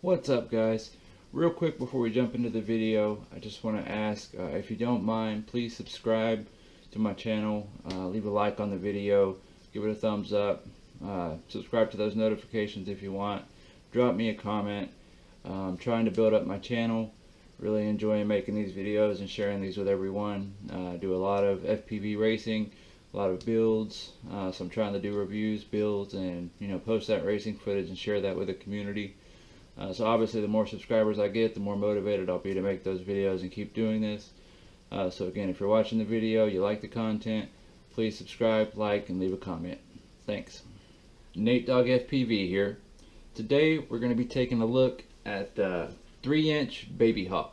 What's up, guys? Real quick before we jump into the video, I just want to ask if you don't mind, please subscribe to my channel, leave a like on the video, give it a thumbs up, subscribe to those notifications if you want, drop me a comment. I'm trying to build up my channel, really enjoying making these videos and sharing these with everyone. I do a lot of FPV racing, a lot of builds, so I'm trying to do reviews, builds, and post that racing footage and share that with the community. So obviously the more subscribers I get, the more motivated I'll be to make those videos and keep doing this. So again, if you're watching the video, you like the content, please subscribe, like, and leave a comment. Thanks. Nate Dog FPV here. Today we're going to be taking a look at 3-inch Babyhawk.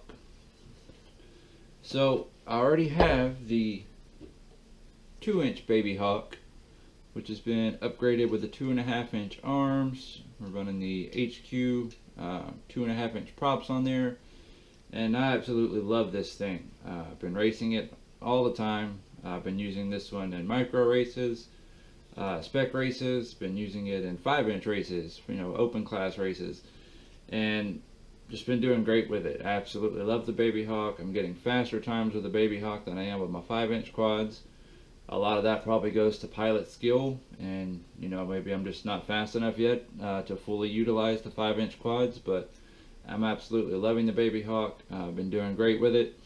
So I already have the 2-inch Babyhawk, which has been upgraded with the 2.5-inch arms. We're running the HQ 2.5-inch props on there, and I absolutely love this thing. I've been racing it all the time. I've been using this one in micro races, spec races, been using it in 5-inch races, open class races, and just been doing great with it. I absolutely love the Babyhawk. I'm getting faster times with the Babyhawk than I am with my 5-inch quads. A lot of that probably goes to pilot skill, and maybe I'm just not fast enough yet to fully utilize the 5-inch quads, but I'm absolutely loving the Babyhawk. I've been doing great with it.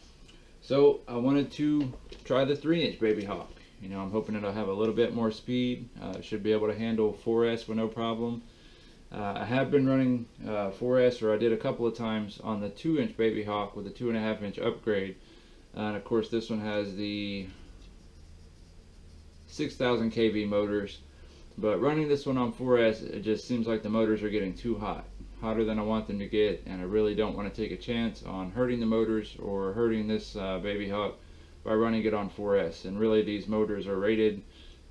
So I wanted to try the 3-inch Babyhawk. I'm hoping it'll have a little bit more speed. Should be able to handle 4S with no problem. I have been running 4S, or I did a couple of times on the 2-inch Babyhawk with a 2.5-inch upgrade. And of course this one has the 6,000 kV motors, but running this one on 4S, it just seems like the motors are getting too hot, hotter than I want them to get, and I really don't want to take a chance on hurting the motors or hurting this Babyhawk by running it on 4S. And really these motors are rated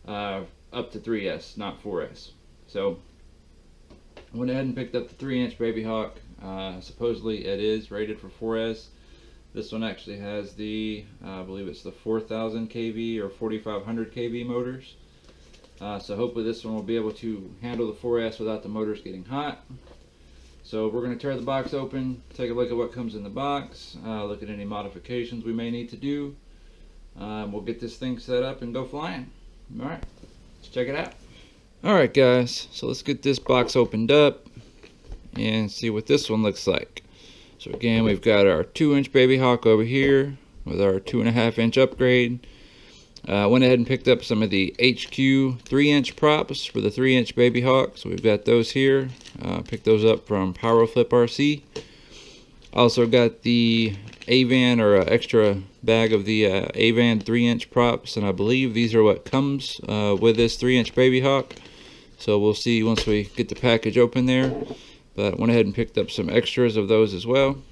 up to 3S, not 4S. So I went ahead and picked up the 3-inch Babyhawk. Supposedly it is rated for 4S. This one actually has the, I believe it's the 4,000 kV or 4,500 kV motors. So hopefully this one will be able to handle the 4S without the motors getting hot. So we're going to tear the box open, take a look at what comes in the box, look at any modifications we may need to do. We'll get this thing set up and go flying. Alright, let's check it out. Alright guys, so let's get this box opened up and see what this one looks like. So again, we've got our 2-inch Babyhawk over here with our 2.5-inch upgrade. Went ahead and picked up some of the HQ 3-inch props for the 3-inch Babyhawk. So we've got those here. Picked those up from Powerflip RC. Also got the Avan, or an extra bag of the Avan 3-inch props, and I believe these are what comes with this 3-inch Babyhawk. So we'll see once we get the package open there. But I went ahead and picked up some extras of those as well.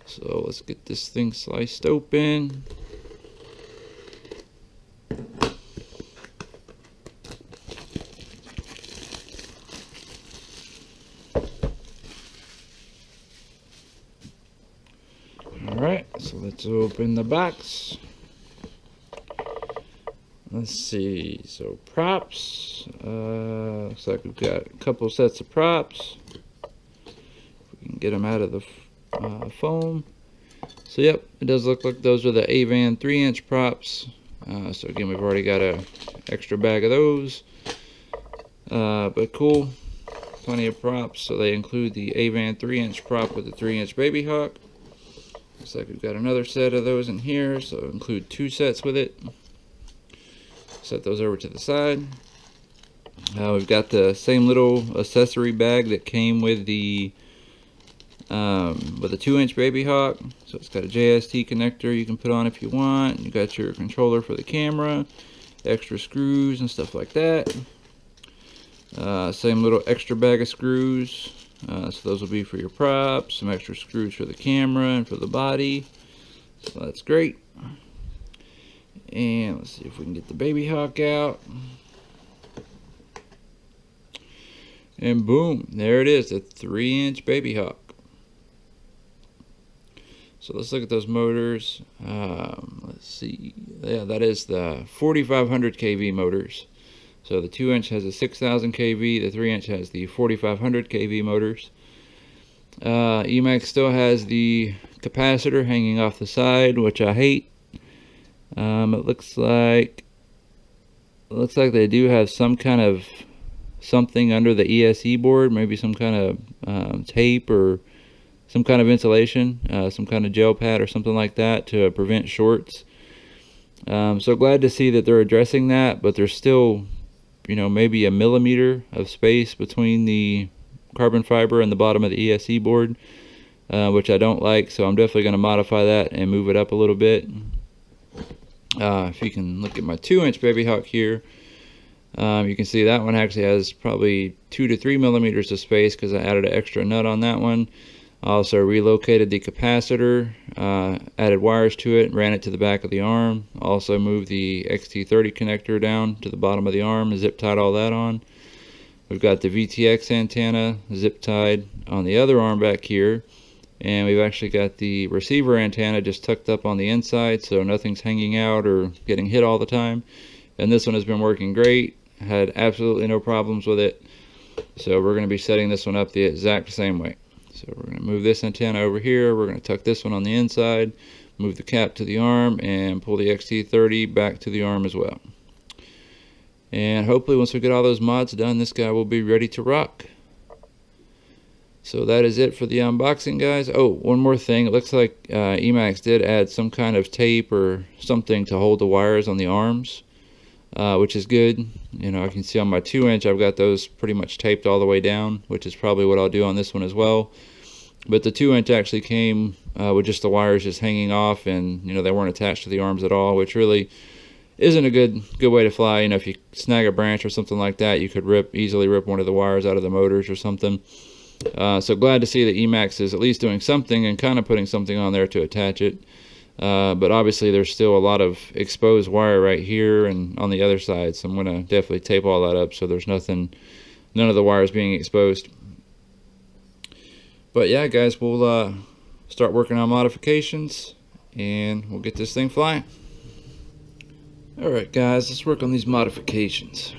So let's get this thing sliced open. Alright, so let's open the box. Let's see, so props. Looks like we've got a couple sets of props. If we can get them out of the foam. So yep, it does look like those are the Avan 3-inch props. So again, we've already got an extra bag of those. But cool, plenty of props. So they include the Avan 3-inch prop with the 3-inch Babyhawk. Looks like we've got another set of those in here, so include 2 sets with it. Set those over to the side. We've got the same little accessory bag that came with the 2-inch Babyhawk. So it's got a JST connector you can put on if you want. You got your controller for the camera, extra screws and stuff like that. Same little extra bag of screws. So those will be for your props. Some extra screws for the camera and for the body. So that's great. And let's see if we can get the Babyhawk out. And boom, there it is, the 3-inch Babyhawk. So let's look at those motors. Let's see, yeah, that is the 4,500 kV motors. So the 2-inch has a 6,000 kV, the 3-inch has the 4,500 kV motors. Emax still has the capacitor hanging off the side, which I hate. It looks like they do have some kind of something under the ESC board, maybe some kind of tape or some kind of insulation, some kind of gel pad or something like that to prevent shorts. So glad to see that they're addressing that, but there's still, maybe a millimeter of space between the carbon fiber and the bottom of the ESC board, which I don't like, so I'm definitely going to modify that and move it up a little bit. If you can look at my 2-inch Babyhawk here, you can see that one actually has probably 2 to 3 millimeters of space because I added an extra nut on that one. I also relocated the capacitor, added wires to it, ran it to the back of the arm. Also moved the XT30 connector down to the bottom of the arm and zip tied all that on. We've got the VTX antenna zip tied on the other arm back here. And we've actually got the receiver antenna just tucked up on the inside so nothing's hanging out or getting hit all the time. And this one has been working great. Had absolutely no problems with it. So we're going to be setting this one up the exact same way. So we're going to move this antenna over here. We're going to tuck this one on the inside, move the cap to the arm, and pull the XT30 back to the arm as well. And hopefully once we get all those mods done, this guy will be ready to rock. So that is it for the unboxing, guys. Oh, one more thing. It looks like Emax did add some kind of tape or something to hold the wires on the arms, which is good. I can see on my 2-inch I've got those pretty much taped all the way down, which is probably what I'll do on this one as well. But the 2-inch actually came with just the wires just hanging off, and they weren't attached to the arms at all, which really isn't a good way to fly. If you snag a branch or something like that, you could easily rip one of the wires out of the motors or something. So glad to see that Emax is at least doing something and kind of putting something on there to attach it. But obviously there's still a lot of exposed wire right here and on the other side, so I'm going to definitely tape all that up so there's none of the wires being exposed. But yeah, guys, we'll start working on modifications and we'll get this thing flying. Alright guys, let's work on these modifications.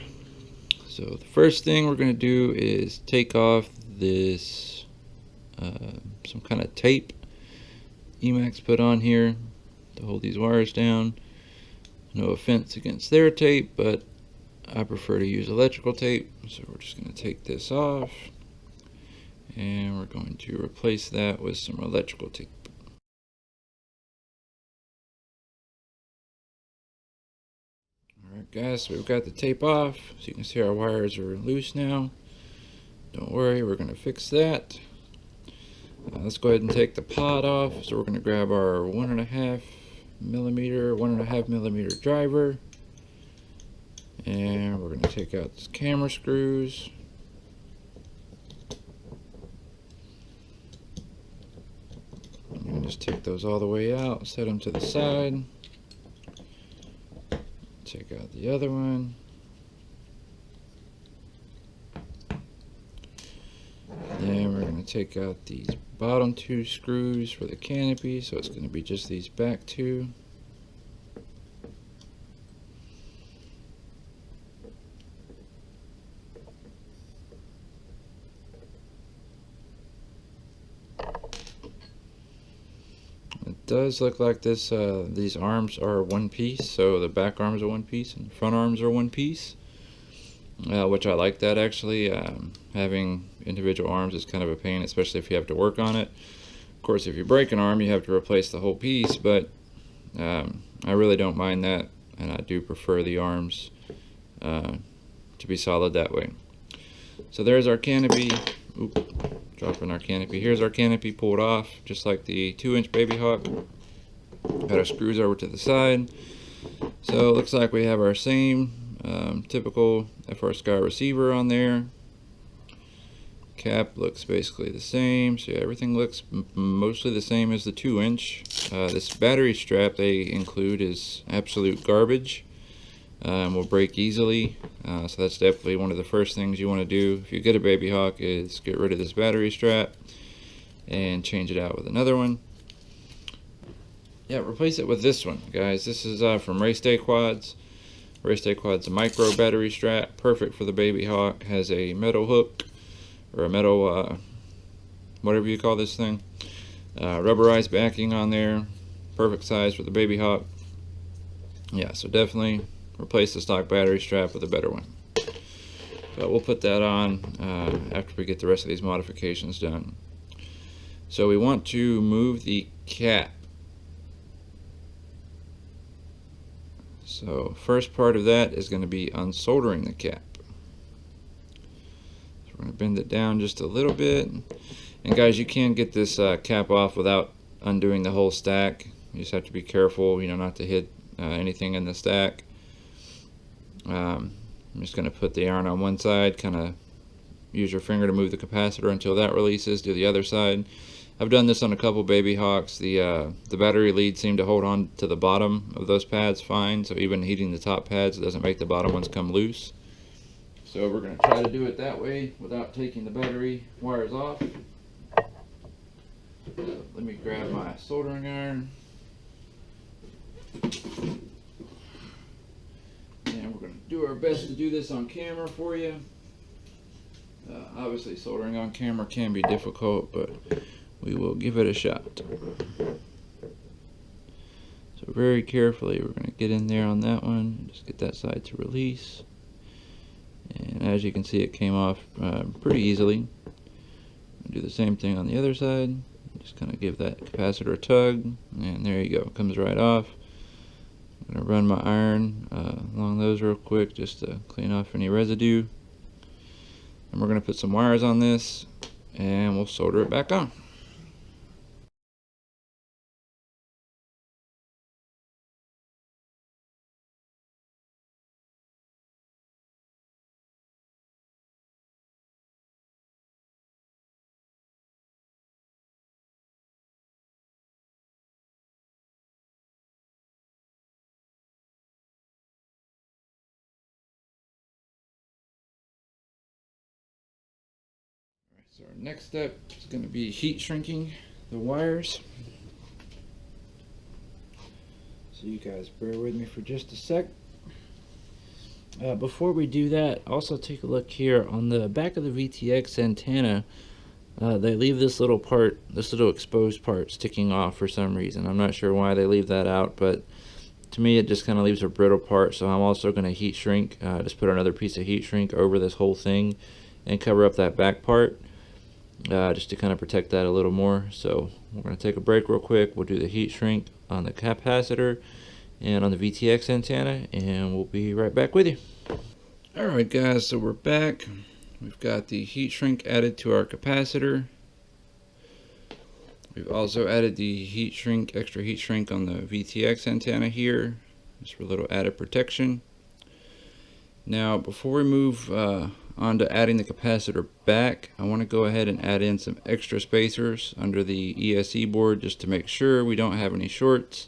So the first thing we're going to do is take off this some kind of tape Emax put on here to hold these wires down. No offense against their tape, but I prefer to use electrical tape, so we're just going to take this off and we're going to replace that with some electrical tape. Alright guys, so we've got the tape off, so you can see our wires are loose now. Don't worry, we're going to fix that. Let's go ahead and take the pod off. So we're going to grab our 1.5 millimeter driver, and we're going to take out these camera screws. I'm going to just take those all the way out, set them to the side. Take out the other one. Then we're going to take out these bottom 2 screws for the canopy, so it's going to be just these back 2. It does look like this. These arms are one piece, so the back arms are one piece and the front arms are one piece. Which I like that actually. Having individual arms is kind of a pain, especially if you have to work on it. Of course, if you break an arm, you have to replace the whole piece, but I really don't mind that, and I do prefer the arms to be solid that way. So there's our canopy. Oop, dropping our canopy. Here's our canopy pulled off, just like the 2-inch Babyhawk. Got our screws over to the side. So it looks like we have our same typical FR Sky receiver on there. Cap looks basically the same, so yeah, everything looks mostly the same as the 2-inch. This battery strap they include is absolute garbage. Will break easily, so that's definitely one of the first things you want to do if you get a Babyhawk is get rid of this battery strap and change it out with another one. Yeah, replace it with this one, guys. This is from Race Day Quads. Race Day Quad's a micro battery strap, perfect for the Babyhawk. Has a metal hook or a metal whatever you call this thing. Rubberized backing on there, perfect size for the Babyhawk. Yeah, so definitely replace the stock battery strap with a better one. But we'll put that on after we get the rest of these modifications done. So we want to move the cap. So first part of that is going to be unsoldering the cap. So we're going to bend it down just a little bit. And guys, you can get this cap off without undoing the whole stack. You just have to be careful, you know, not to hit anything in the stack. I'm just going to put the iron on one side, kind of use your finger to move the capacitor until that releases. Do the other side. I've done this on a couple Babyhawks. The battery leads seem to hold on to the bottom of those pads fine, so even heating the top pads, it doesn't make the bottom ones come loose. So we're going to try to do it that way without taking the battery wires off. Let me grab my soldering iron. And we're going to do our best to do this on camera for you. Obviously soldering on camera can be difficult, but we will give it a shot. So very carefully we're going to get in there on that one, just get that side to release. And as you can see, it came off pretty easily. Do the same thing on the other side. Just kind of give that capacitor a tug, and there you go, it comes right off. I'm going to run my iron along those real quick just to clean off any residue. And we're going to put some wires on this and we'll solder it back on. So our next step is going to be heat shrinking the wires. So you guys bear with me for just a sec. Before we do that, also take a look here on the back of the VTX antenna. They leave this little part, this little exposed part sticking off for some reason. I'm not sure why they leave that out, but to me it just kind of leaves a brittle part. So I'm also going to heat shrink, just put another piece of heat shrink over this whole thing and cover up that back part. Just to kind of protect that a little more. So we're going to take a break real quick. We'll do the heat shrink on the capacitor and on the VTX antenna, and we'll be right back with you. Alright guys, so we're back. We've got the heat shrink added to our capacitor. We've also added the heat shrink, extra heat shrink on the VTX antenna here, just for a little added protection. Now before we move on to adding the capacitor back, I want to go ahead and add in some extra spacers under the ESC board just to make sure we don't have any shorts.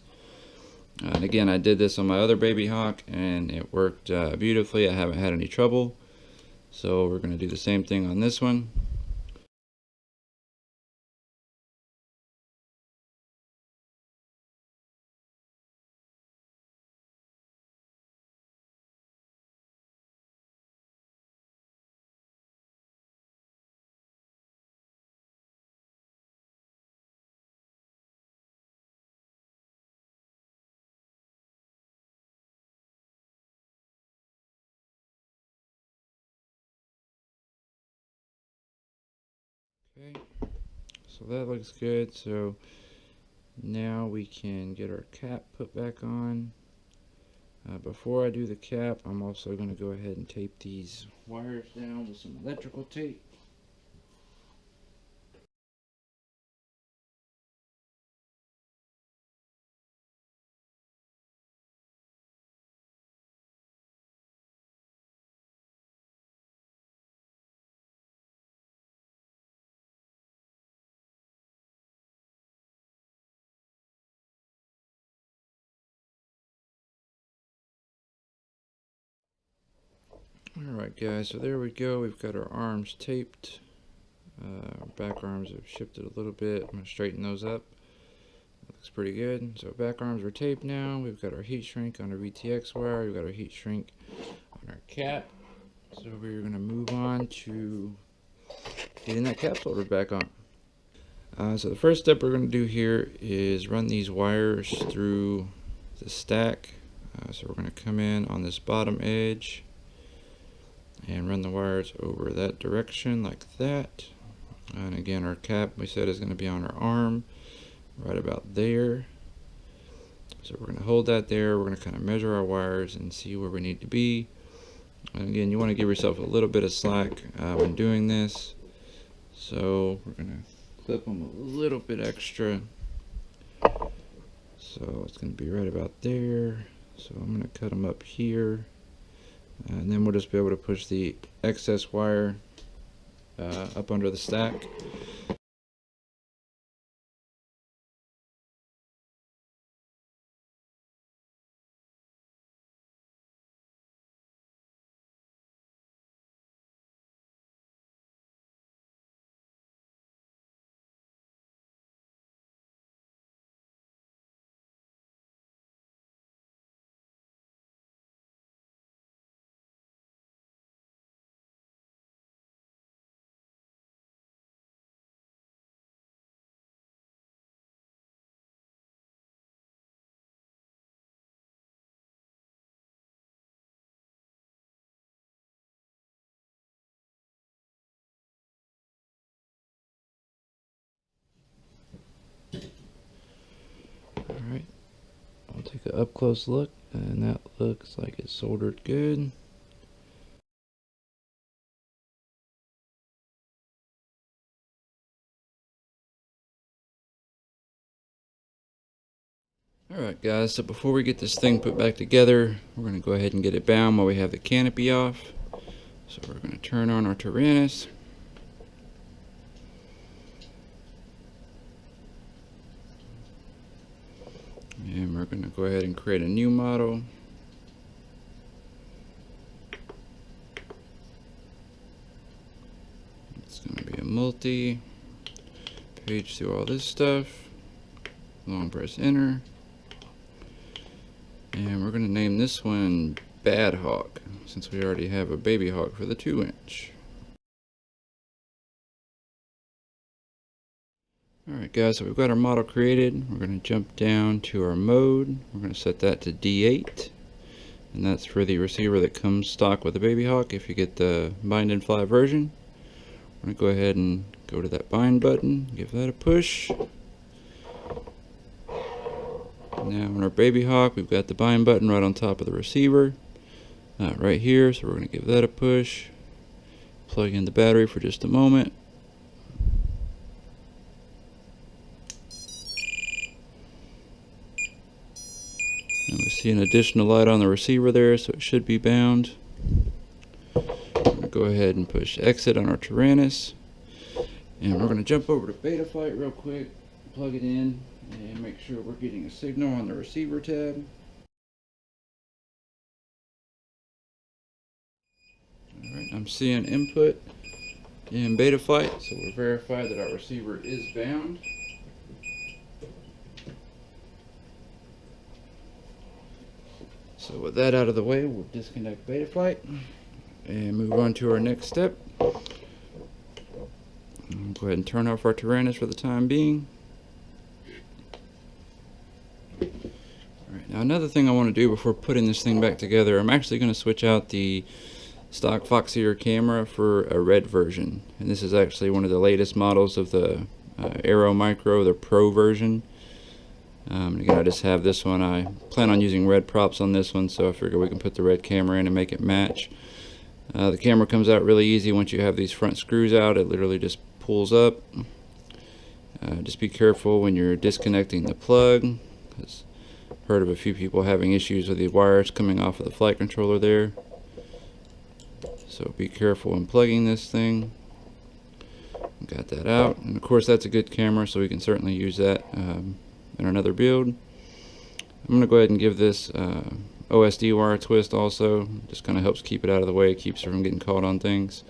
And again, I did this on my other Babyhawk and it worked beautifully. I haven't had any trouble. So we're going to do the same thing on this one. Okay, so that looks good. So now we can get our cap put back on. Before I do the cap, I'm also going to go ahead and tape these wires down with some electrical tape. Alright guys, so there we go. We've got our arms taped. Our back arms have shifted a little bit. I'm going to straighten those up. Looks pretty good. So back arms are taped now. We've got our heat shrink on our VTX wire. We've got our heat shrink on our cap. So we're going to move on to getting that cap soldered back on. So the first step we're going to do here is run these wires through the stack. So we're going to come in on this bottom edge and run the wires over that direction like that. And again, our cap we said is going to be on our arm right about there. So we're going to hold that there. We're going to kind of measure our wires and see where we need to be. And again, you want to give yourself a little bit of slack when doing this. So we're going to clip them a little bit extra. So it's going to be right about there. So I'm going to cut them up here. And then we'll just be able to push the excess wire up under the stack. Alright, I'll take an up close look, and that looks like it's soldered good. Alright guys, so before we get this thing put back together, we're going to go ahead and get it bound while we have the canopy off. So we're going to turn on our Tyrannus. And we're going to go ahead and create a new model. It's going to be a multi. Page through all this stuff. Long press enter. And we're going to name this one Babyhawk, since we already have a Babyhawk for the 2-inch. Alright guys, so we've got our model created. We're going to jump down to our mode. We're going to set that to D8. And that's for the receiver that comes stock with the Babyhawk if you get the bind and fly version. We're going to go ahead and go to that bind button, give that a push. Now on our Babyhawk, we've got the bind button right on top of the receiver. Right here, so we're going to give that a push. Plug in the battery for just a moment. And we see an additional light on the receiver there, so it should be bound. We're going to go ahead and push exit on our Tyrannus. And we're going to jump over to Betaflight real quick, plug it in, and make sure we're getting a signal on the receiver tab. Alright, I'm seeing input in Betaflight, so we're verified that our receiver is bound. So with that out of the way, we'll disconnect Betaflight and move on to our next step. Go ahead and turn off our Tyrannus for the time being. Alright, now another thing I want to do before putting this thing back together, I'm actually going to switch out the stock Foxeer camera for a red version. And this is actually one of the latest models of the Aero Micro, the Pro version. Again, I just have this one. I plan on using red props on this one, so I figure we can put the red camera in and make it match. The camera comes out really easy once you have these front screws out. It literally just pulls up. Just be careful when you're disconnecting the plug, because I've heard of a few people having issues with the wires coming off of the flight controller there. So be careful when plugging this thing. Got that out, and of course that's a good camera, so we can certainly use that in another build. I'm going to go ahead and give this OSD wire twist also. Just kind of helps keep it out of the way, keeps it from getting caught on things.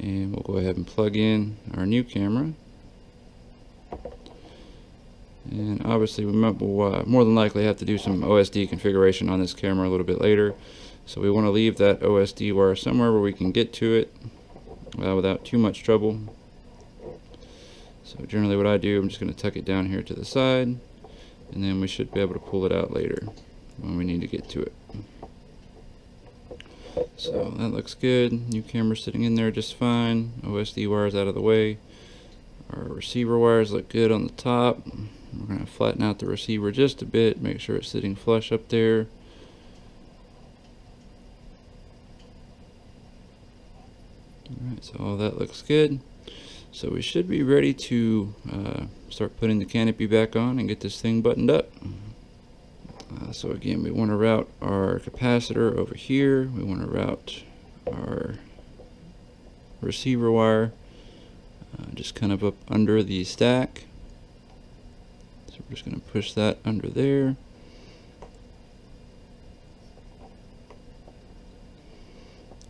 And we'll go ahead and plug in our new camera. And obviously we will more than likely have to do some OSD configuration on this camera a little bit later. So we want to leave that OSD wire somewhere where we can get to it without too much trouble. So generally what I do, I'm just going to tuck it down here to the side, and then we should be able to pull it out later when we need to get to it. So that looks good. New camera sitting in there just fine. OSD wires out of the way. Our receiver wires look good on the top. We're going to flatten out the receiver just a bit, make sure it's sitting flush up there. Alright, so all that looks good. So we should be ready to start putting the canopy back on and get this thing buttoned up. So again, we want to route our capacitor over here. We want to route our receiver wire just kind of up under the stack. So we're just going to push that under there.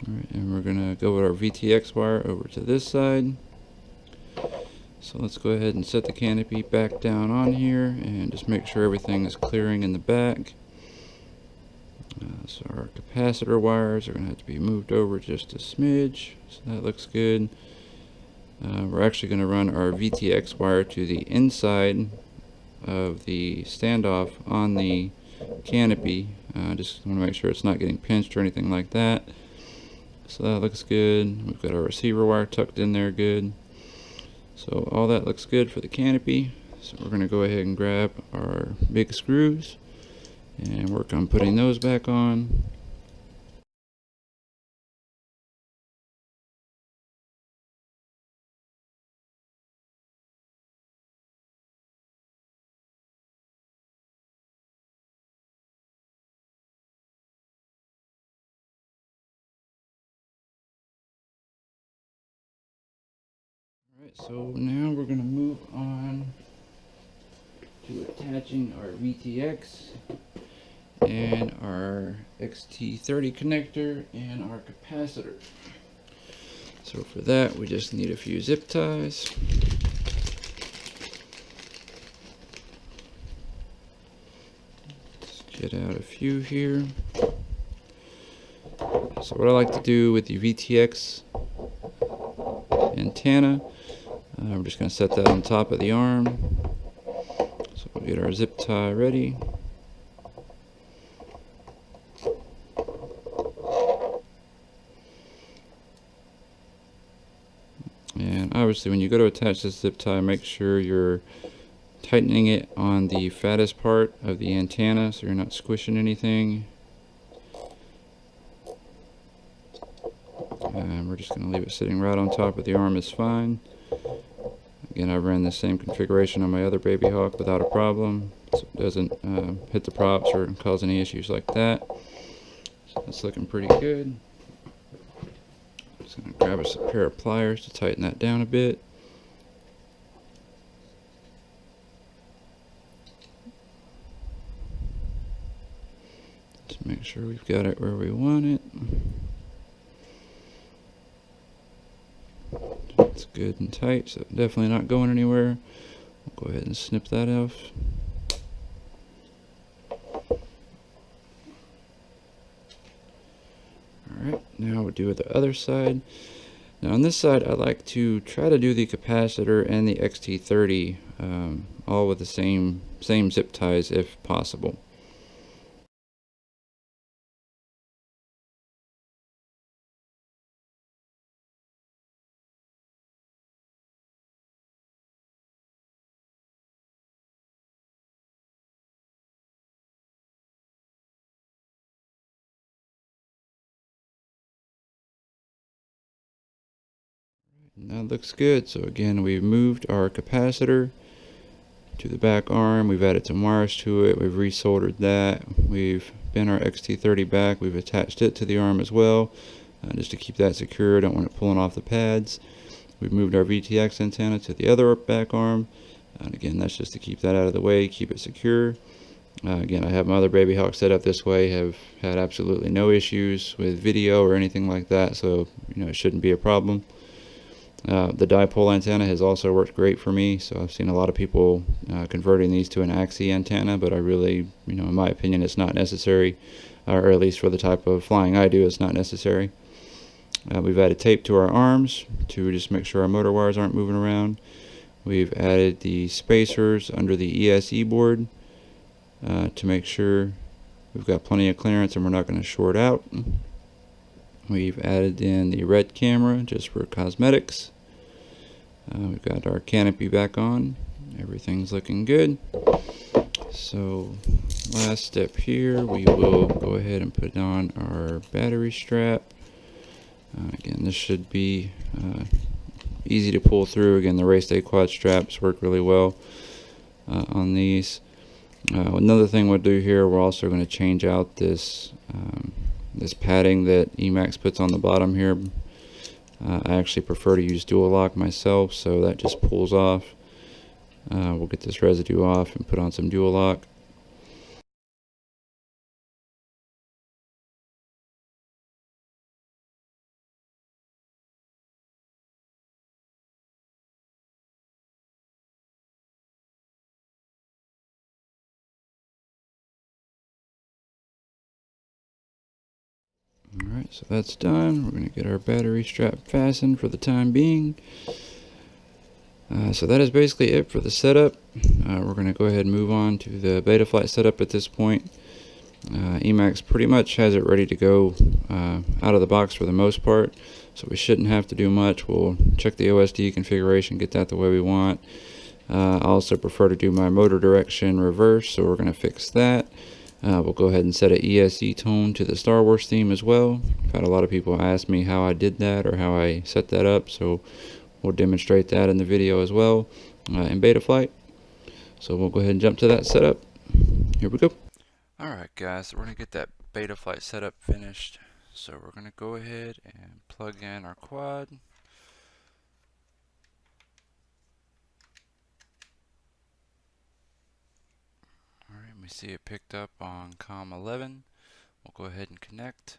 Alright, and we're going to go with our VTX wire over to this side. So let's go ahead and set the canopy back down on here and just make sure everything is clearing in the back. So our capacitor wires are going to have to be moved over just a smidge. So that looks good. We're actually going to run our VTX wire to the inside of the standoff on the canopy. Just want to make sure it's not getting pinched or anything like that. So that looks good. We've got our receiver wire tucked in there good. So all that looks good for the canopy. So we're going to go ahead and grab our big screws and work on putting those back on. Alright, so now we're going to move on to attaching our VTX and our XT30 connector and our capacitor. So for that we just need a few zip ties. Let's get out a few here. So what I like to do with the VTX antenna, we're just going to set that on top of the arm. So we'll get our zip tie ready. And obviously when you go to attach this zip tie, make sure you're tightening it on the fattest part of the antenna so you're not squishing anything. And we're just going to leave it sitting right on top of the arm is fine. Again, I've ran the same configuration on my other Babyhawk without a problem, so it doesn't hit the props or cause any issues like that. So that's looking pretty good. Just going to grab us a pair of pliers to tighten that down a bit. Just make sure we've got it where we want it. It's good and tight, so definitely not going anywhere. We'll go ahead and snip that off. Alright, now we'll do it the other side. Now on this side I like to try to do the capacitor and the XT30 all with the same zip ties if possible. That looks good. So again, we've moved our capacitor to the back arm. We've added some wires to it. We've resoldered that. We've bent our XT30 back. We've attached it to the arm as well, just to keep that secure. Don't want it pulling off the pads. We've moved our VTX antenna to the other back arm. And again, that's just to keep that out of the way, keep it secure. Again, I have my other Babyhawk set up this way, have had absolutely no issues with video or anything like that, so it shouldn't be a problem. The dipole antenna has also worked great for me, so I've seen a lot of people converting these to an axis antenna, but I really, in my opinion, it's not necessary, or at least for the type of flying I do, it's not necessary. We've added tape to our arms to just make sure our motor wires aren't moving around. We've added the spacers under the ESC board to make sure we've got plenty of clearance and we're not going to short out. We've added in the red camera just for cosmetics. We've got our canopy back on. Everything's looking good. So last step here, we will go ahead and put on our battery strap. Again, this should be easy to pull through. Again, the Race Day quad straps work really well on these. Another thing we'll do here, we're also going to change out this this padding that Emax puts on the bottom here. I actually prefer to use dual lock myself, so that just pulls off. We'll get this residue off and put on some dual lock. Alright, so that's done. We're going to get our battery strap fastened for the time being. So that is basically it for the setup. We're going to go ahead and move on to the Betaflight setup at this point. Emax pretty much has it ready to go out of the box for the most part, so we shouldn't have to do much. We'll check the OSD configuration, get that the way we want. I also prefer to do my motor direction reverse, so we're going to fix that. We'll go ahead and set an ESC tone to the Star Wars theme as well. I've had a lot of people ask me how I did that or how I set that up, so we'll demonstrate that in the video as well in Betaflight. So we'll go ahead and jump to that setup. Here we go. Alright guys, so we're going to get that Betaflight setup finished. So we're going to go ahead and plug in our quad. Alright, we see it picked up on COM 11. We'll go ahead and connect.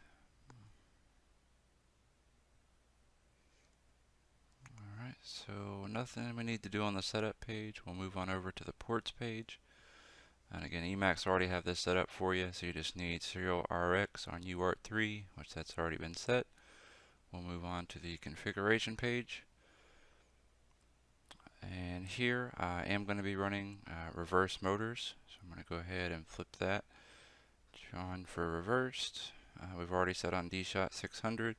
Alright, so nothing we need to do on the setup page. We'll move on over to the ports page. And again, Emax already have this set up for you, so you just need serial RX on UART3, which that's already been set. We'll move on to the configuration page. And here I am going to be running reverse motors, so I'm going to go ahead and flip that on for reversed. We've already set on D-Shot 600,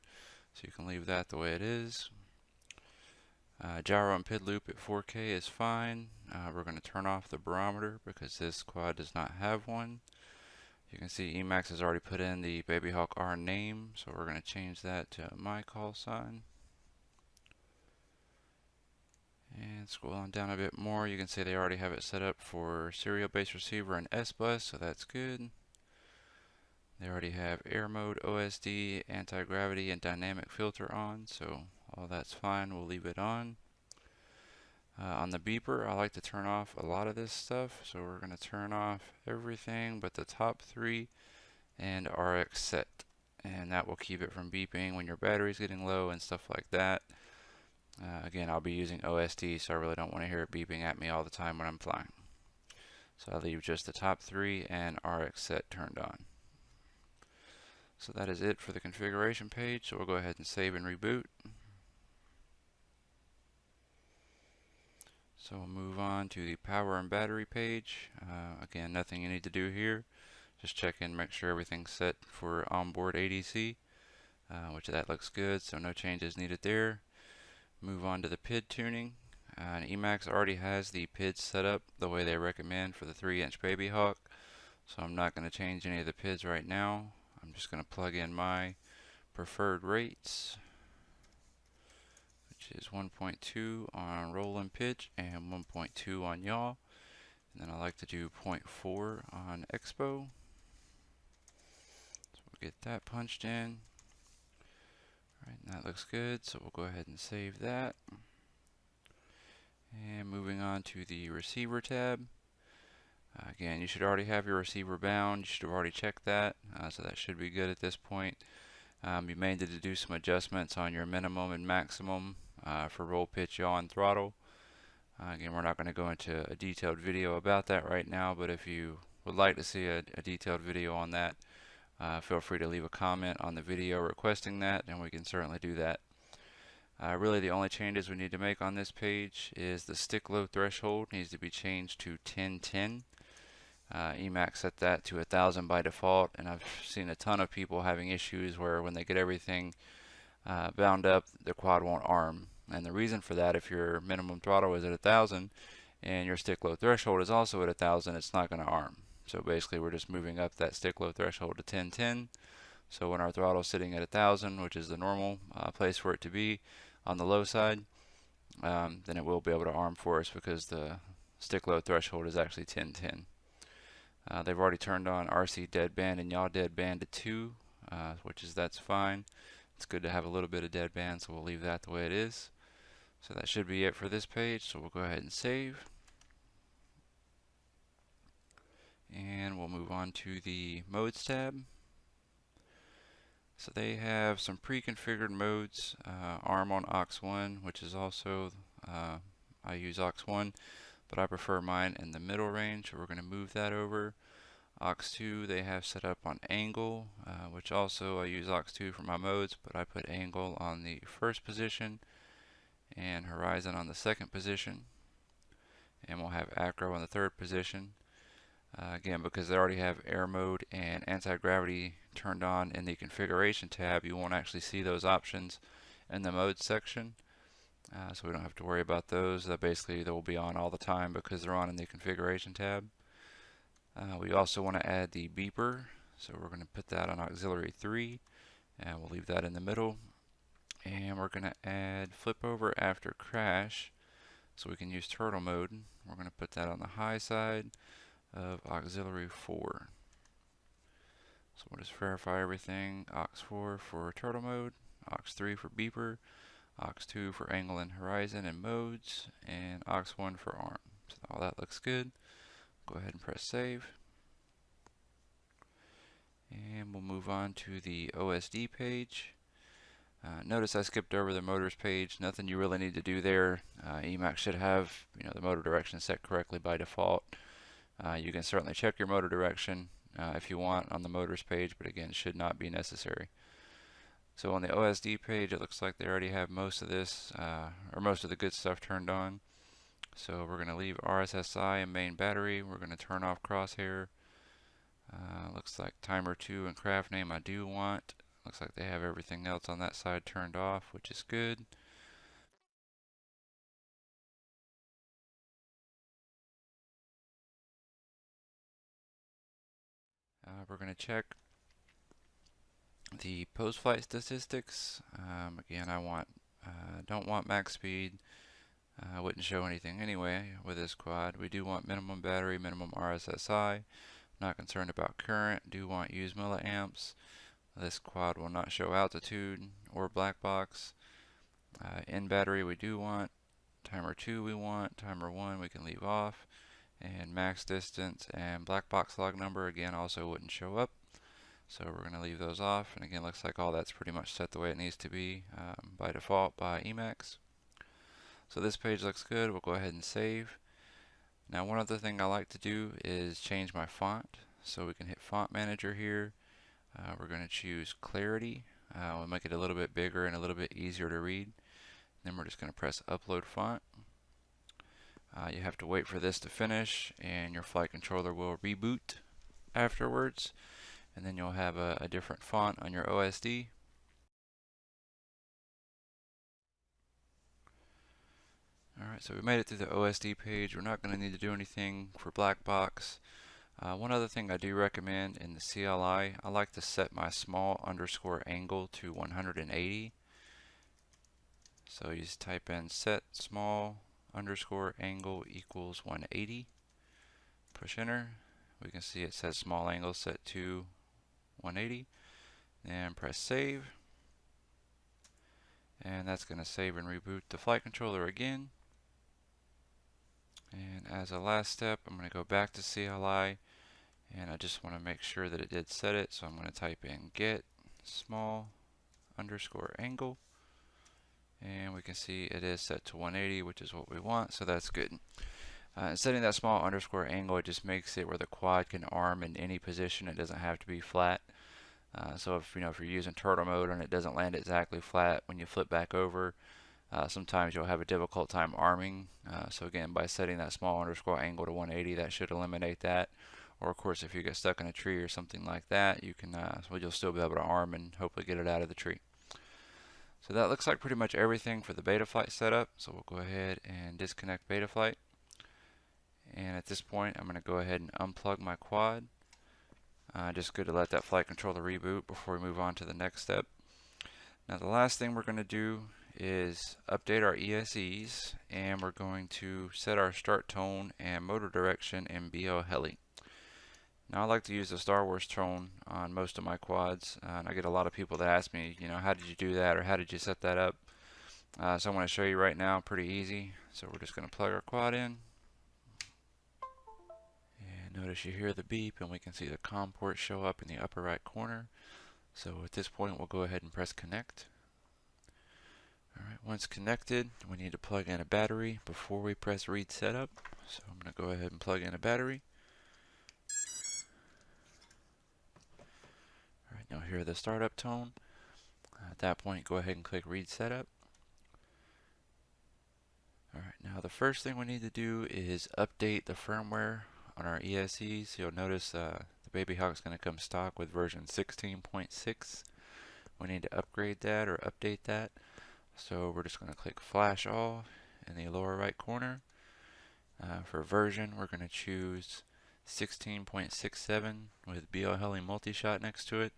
so you can leave that the way it is. Gyro and PID loop at 4K is fine. We're going to turn off the barometer because this quad does not have one. You can see Emax has already put in the Babyhawk R name, so we're going to change that to my call sign. And scroll on down a bit more, you can see they already have it set up for serial base receiver and S-Bus, so that's good. They already have air mode, OSD, anti-gravity, and dynamic filter on, so all that's fine. We'll leave it on. On the beeper, I like to turn off a lot of this stuff, so we're going to turn off everything but the top 3 and RX set, and that will keep it from beeping when your battery's getting low and stuff like that. Again, I'll be using OSD, so I really don't want to hear it beeping at me all the time when I'm flying. So I'll leave just the top 3 and RX set turned on. So that is it for the configuration page, so we'll go ahead and save and reboot. So we'll move on to the power and battery page. Again, nothing you need to do here. Just check in, make sure everything's set for onboard ADC, which that looks good, so no changes needed there. Move on to the PID tuning. And Emax already has the PIDs set up the way they recommend for the 3-inch Babyhawk, so I'm not going to change any of the PIDs right now. I'm just going to plug in my preferred rates, which is 1.2 on roll and pitch and 1.2 on yaw. And then I like to do 0.4 on expo. So we'll get that punched in. Alright, that looks good, so we'll go ahead and save that. And moving on to the receiver tab. Again, you should already have your receiver bound. You should have already checked that, so that should be good at this point. You may need to do some adjustments on your minimum and maximum for roll, pitch, yaw, and throttle. Again, we're not going to go into a detailed video about that right now, but if you would like to see a detailed video on that, feel free to leave a comment on the video requesting that, and we can certainly do that. Really the only changes we need to make on this page is the stick low threshold needs to be changed to 1010. Emacs set that to 1000 by default, and I've seen a ton of people having issues where when they get everything bound up, the quad won't arm. And the reason for that, if your minimum throttle is at 1000 and your stick low threshold is also at 1000, it's not going to arm. So basically we're just moving up that stick low threshold to 1010. So when our throttle is sitting at 1000, which is the normal place for it to be on the low side, then it will be able to arm for us because the stick low threshold is actually 1010. They've already turned on RC deadband and yaw deadband to 2, that's fine. It's good to have a little bit of deadband, so we'll leave that the way it is. So that should be it for this page, so we'll go ahead and save. And we'll move on to the modes tab. So they have some pre-configured modes, ARM on aux1, which is also, I use aux1, but I prefer mine in the middle range, so we're going to move that over. aux2 they have set up on angle, which also I use aux2 for my modes, but I put angle on the first position and horizon on the second position, and we'll have acro on the third position. Again, because they already have air mode and anti-gravity turned on in the configuration tab, you won't actually see those options in the mode section, so we don't have to worry about those. Basically they will be on all the time because they're on in the configuration tab. We also want to add the beeper, so we're going to put that on auxiliary 3, and we'll leave that in the middle. And we're going to add flip over after crash, so we can use turtle mode. We're going to put that on the high side of auxiliary 4. So we'll just verify everything. aux4 for turtle mode, aux3 for beeper, aux2 for angle and horizon and modes, and aux1 for arm. So all that looks good. Go ahead and press save. And we'll move on to the OSD page. Notice I skipped over the motors page. Nothing you really need to do there. Emacs should have the motor direction set correctly by default. You can certainly check your motor direction if you want on the motors page, but again, should not be necessary. So on the OSD page, it looks like they already have most of this, or most of the good stuff turned on. So we're going to leave RSSI and main battery. We're going to turn off crosshair. Looks like timer 2 and craft name I do want. Looks like they have everything else on that side turned off, which is good. We're going to check the post-flight statistics. Again, don't want max speed. I wouldn't show anything anyway with this quad. We do want minimum battery, minimum RSSI. Not concerned about current. Do want use milliamps. This quad will not show altitude or black box. In battery we do want. Timer 2 we want. Timer 1 we can leave off. And max distance and black box log number again also wouldn't show up. So we're going to leave those off. And again, looks like all that's pretty much set the way it needs to be by default by Emacs. So this page looks good. We'll go ahead and save. Now one other thing I like to do is change my font. So we can hit font manager here. We're going to choose clarity. We'll make it a little bit bigger and a little bit easier to read. Then we're just going to press upload font. You have to wait for this to finish and your flight controller will reboot afterwards, and then you'll have a different font on your OSD. Alright, so we made it through the OSD page. We're not going to need to do anything for black box. One other thing I do recommend in the CLI, I like to set my small underscore angle to 180. So you just type in set small underscore angle equals 180. Push enter. We can see it says small angle set to 180. And press save. And that's going to save and reboot the flight controller again. And as a last step, I'm going to go back to CLI, and I just want to make sure that it did set it, so I'm going to type in get small underscore angle, and we can see it is set to 180, which is what we want, so that's good. Setting that small underscore angle, it just makes it where the quad can arm in any position. It doesn't have to be flat. So if you're using turtle mode and it doesn't land exactly flat when you flip back over, sometimes you'll have a difficult time arming. So again, by setting that small underscore angle to 180, that should eliminate that. Or of course, if you get stuck in a tree or something like that, you can, well, you'll still be able to arm and hopefully get it out of the tree. So that looks like pretty much everything for the Betaflight setup. So we'll go ahead and disconnect Betaflight. And at this point, I'm going to go ahead and unplug my quad. Just good to let that flight controller reboot before we move on to the next step. Now the last thing we're going to do is update our ESCs, and we're going to set our start tone and motor direction in BLHeli. Now I like to use the Star Wars tone on most of my quads, and I get a lot of people that ask me, you know, how did you do that, or how did you set that up? So I'm going to show you right now, pretty easy. So we're just going to plug our quad in. And notice you hear the beep, and we can see the COM port show up in the upper right corner. So at this point, we'll go ahead and press connect. Alright, once connected, we need to plug in a battery before we press read setup. So I'm going to go ahead and plug in a battery. Alright, now hear the startup tone. At that point, go ahead and click read setup. Alright, now the first thing we need to do is update the firmware on our ESCs. You'll notice the Babyhawk is going to come stock with version 16.6. We need to upgrade that or update that. So we're just going to click flash all in the lower right corner. For version, we're going to choose 16.67 with BLHeli multi-shot next to it.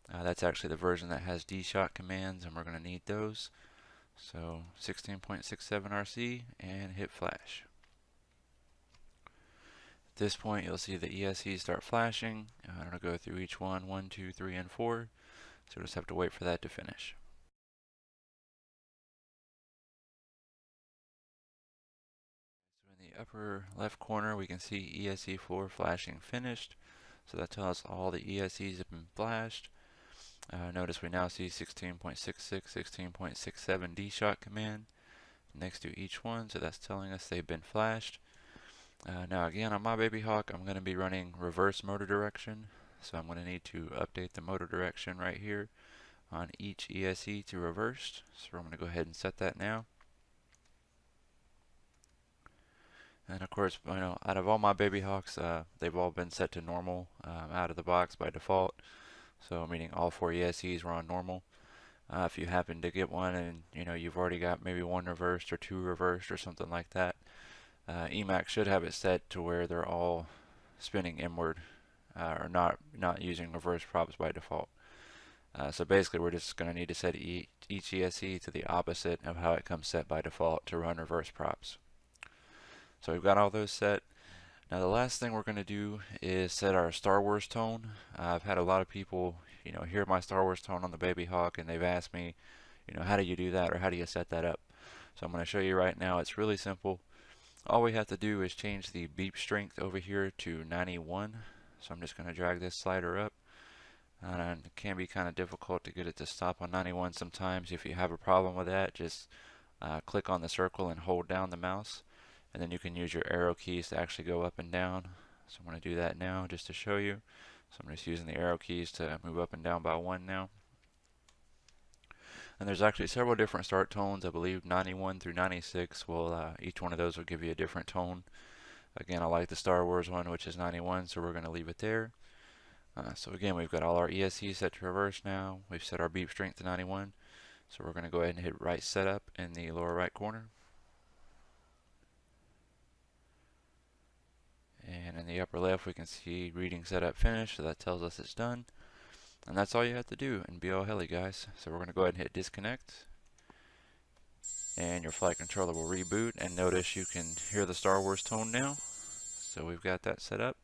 That's actually the version that has D-shot commands, and we're going to need those. So 16.67 RC, and hit flash. At this point, you'll see the ESCs start flashing. I'm going to go through each one, 1, 2, 3, and 4. So we'll just have to wait for that to finish. So in the upper left corner, we can see ESC 4 flashing finished. So that tells us all the ESCs have been flashed. Notice we now see 16.66, 16.67 D-shot command next to each one. So that's telling us they've been flashed. Now again, on my Babyhawk, I'm going to be running reverse motor direction. So I'm going to need to update the motor direction right here on each ESC to reversed. So I'm going to go ahead and set that now. And of course, you know, out of all my Babyhawks, they've all been set to normal out of the box by default. So meaning all 4 ESCs were on normal. If you happen to get one and you know you've already got maybe 1 reversed or 2 reversed or something like that, Emacs should have it set to where they're all spinning inward or not using reverse props by default. So basically we're just going to need to set each ESC to the opposite of how it comes set by default to run reverse props. So we've got all those set. Now the last thing we're going to do is set our Star Wars tone. I've had a lot of people, you know, hear my Star Wars tone on the Babyhawk, and they've asked me, you know, how do you do that or how do you set that up? So I'm going to show you right now. It's really simple. All we have to do is change the beep strength over here to 91. So I'm just going to drag this slider up. And it can be kind of difficult to get it to stop on 91 sometimes. If you have a problem with that, just click on the circle and hold down the mouse. And then you can use your arrow keys to actually go up and down. So I'm going to do that now just to show you. So I'm just using the arrow keys to move up and down by 1 now. And there's actually several different start tones. I believe 91 through 96 will, each one of those will give you a different tone. Again, I like the Star Wars one, which is 91, so we're going to leave it there. So again, we've got all our ESCs set to reverse now. We've set our beep strength to 91. So we're going to go ahead and hit right setup in the lower right corner. And in the upper left, we can see reading setup finished, so that tells us it's done. And that's all you have to do in BLHeli, guys. So we're going to go ahead and hit disconnect. And your flight controller will reboot. And notice you can hear the Star Wars tone now. So we've got that set up.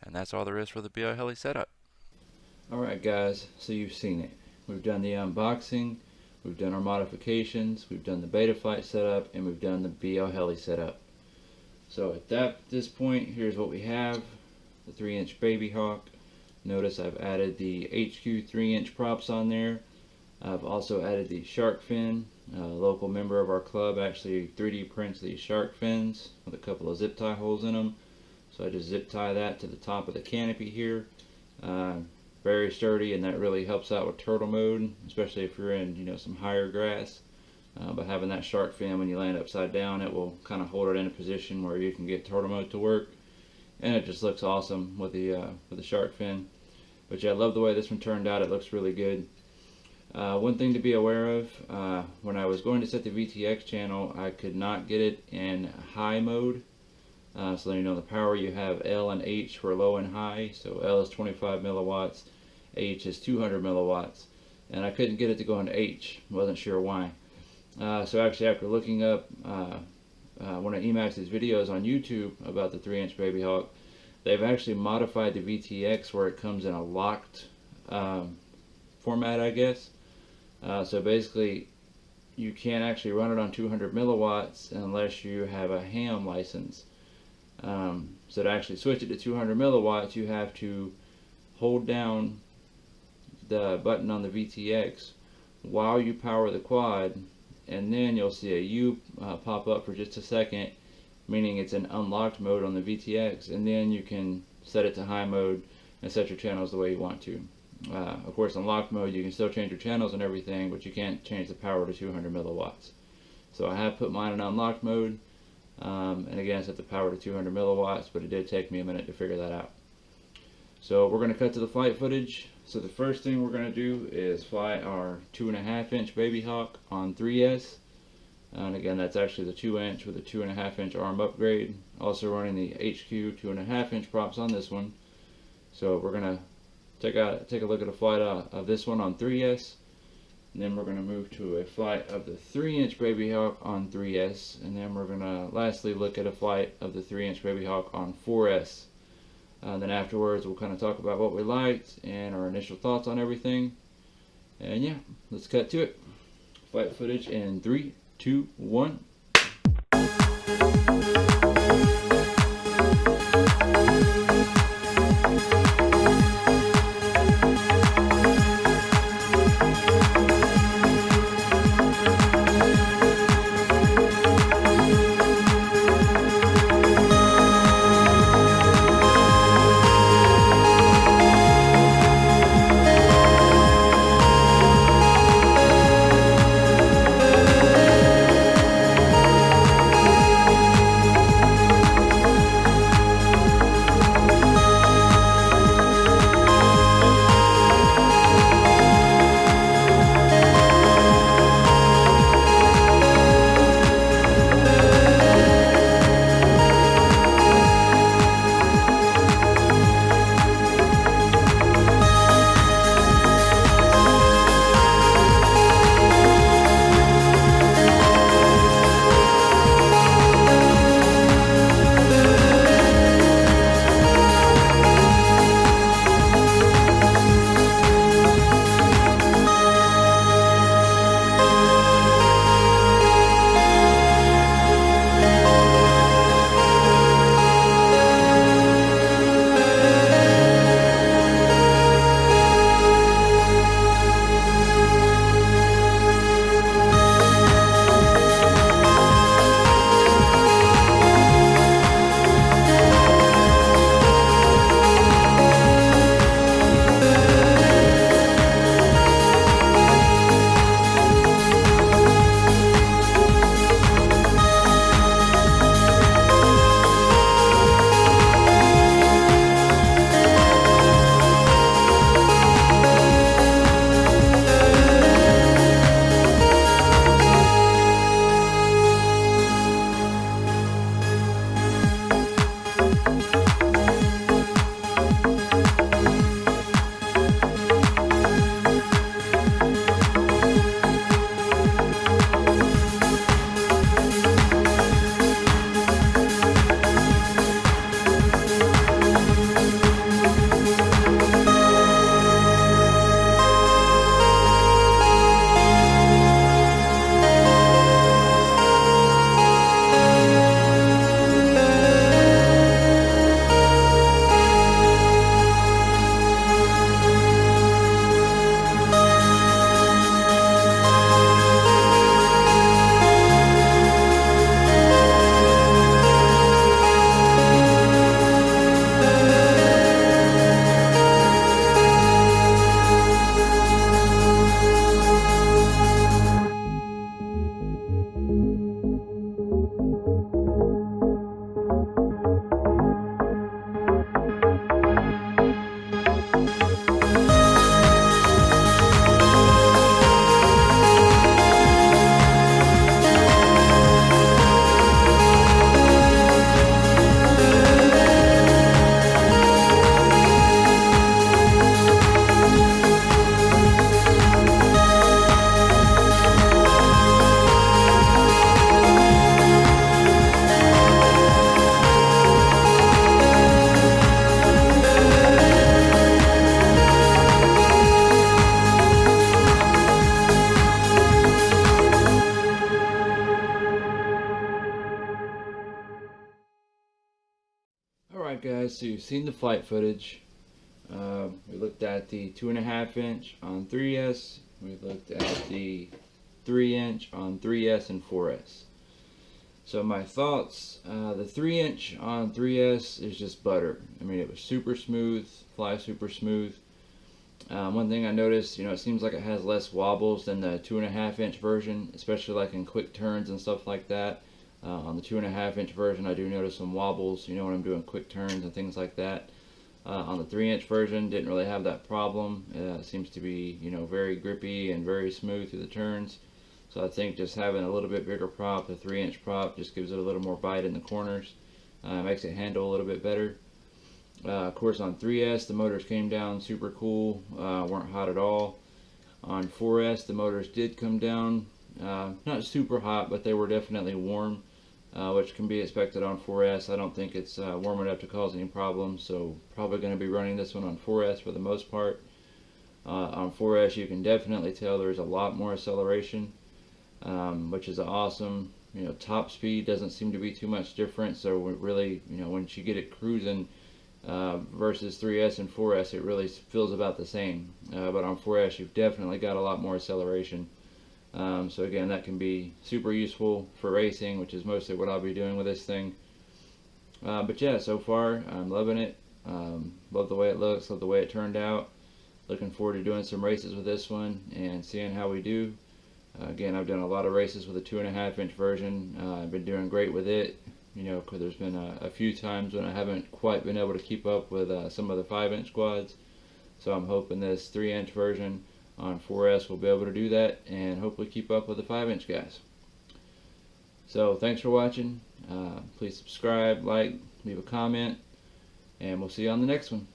And that's all there is for the BLHeli setup. Alright guys, so you've seen it. We've done the unboxing, we've done our modifications, we've done the Betaflight setup, and we've done the BLHeli setup. So at this point, here's what we have. The 3-inch Babyhawk. Notice I've added the HQ 3-inch props on there. I've also added the shark fin. A local member of our club actually 3D prints these shark fins with a couple of zip tie holes in them. So I just zip tie that to the top of the canopy here. Very sturdy, and that really helps out with turtle mode, especially if you're in, you know, some higher grass. By having that shark fin, when you land upside down, it will kind of hold it in a position where you can get turtle mode to work, and it just looks awesome with the shark fin. But yeah, I love the way this one turned out. It looks really good. One thing to be aware of, when I was going to set the VTX channel, I could not get it in high mode. So then you know the power, you have L and H for low and high. So L is 25 milliwatts, H is 200 milliwatts, and I couldn't get it to go into H. Wasn't sure why. So actually, after looking up one of Emax's videos on YouTube about the 3-inch Babyhawk, they've actually modified the VTX where it comes in a locked format, I guess. So basically, you can't actually run it on 200 milliwatts unless you have a ham license. So to actually switch it to 200 milliwatts, you have to hold down the button on the VTX while you power the quad, and then you'll see a U pop up for just a second, meaning it's in unlocked mode on the VTX, and then you can set it to high mode and set your channels the way you want to. Of course, in locked mode you can still change your channels and everything, but you can't change the power to 200 milliwatts. So I have put mine in unlocked mode, and again set the power to 200 milliwatts, but it did take me a minute to figure that out. So we're going to cut to the flight footage. So the first thing we're going to do is fly our 2.5-inch Babyhawk on 3S. And again, that's actually the 2-inch with a 2.5-inch arm upgrade. Also running the HQ 2.5-inch props on this one. So we're going to take a look at a flight of this one on 3S. And then we're going to move to a flight of the 3-inch Babyhawk on 3S. And then we're going to lastly look at a flight of the 3-inch Babyhawk on 4S. Then afterwards we'll kind of talk about what we liked and our initial thoughts on everything. And yeah, let's cut to it. Flight footage in 3, 2, 1. Alright guys, so you've seen the flight footage. We looked at the 2.5 inch on 3S. We looked at the 3 inch on 3S and 4S. So my thoughts, the 3 inch on 3S is just butter. I mean, it was super smooth, flies super smooth. One thing I noticed, it seems like it has less wobbles than the 2.5 inch version, especially like in quick turns and stuff like that. On the 2.5 inch version, I do notice some wobbles, when I'm doing quick turns and things like that. On the 3 inch version, didn't really have that problem. It seems to be, very grippy and very smooth through the turns. So I think just having a little bit bigger prop, the 3 inch prop, just gives it a little more bite in the corners. Makes it handle a little bit better. Of course, on 3S, the motors came down super cool, weren't hot at all. On 4S, the motors did come down, not super hot, but they were definitely warm, which can be expected on 4S. I don't think it's warm enough to cause any problems, so probably going to be running this one on 4S for the most part. On 4S, you can definitely tell there's a lot more acceleration, which is awesome. Top speed doesn't seem to be too much different, so really, once you get it cruising, versus 3S and 4S, it really feels about the same. But on 4S, you've definitely got a lot more acceleration. So again, that can be super useful for racing, which is mostly what I'll be doing with this thing. But yeah, so far I'm loving it. Love the way it looks, love the way it turned out. Looking forward to doing some races with this one and seeing how we do. Again, I've done a lot of races with a 2.5 inch version. I've been doing great with it. Because there's been a few times when I haven't quite been able to keep up with some of the 5 inch quads. So I'm hoping this 3 inch version on 4S will be able to do that and hopefully keep up with the 5 inch guys. So thanks for watching. Please subscribe, like, leave a comment, and we'll see you on the next one.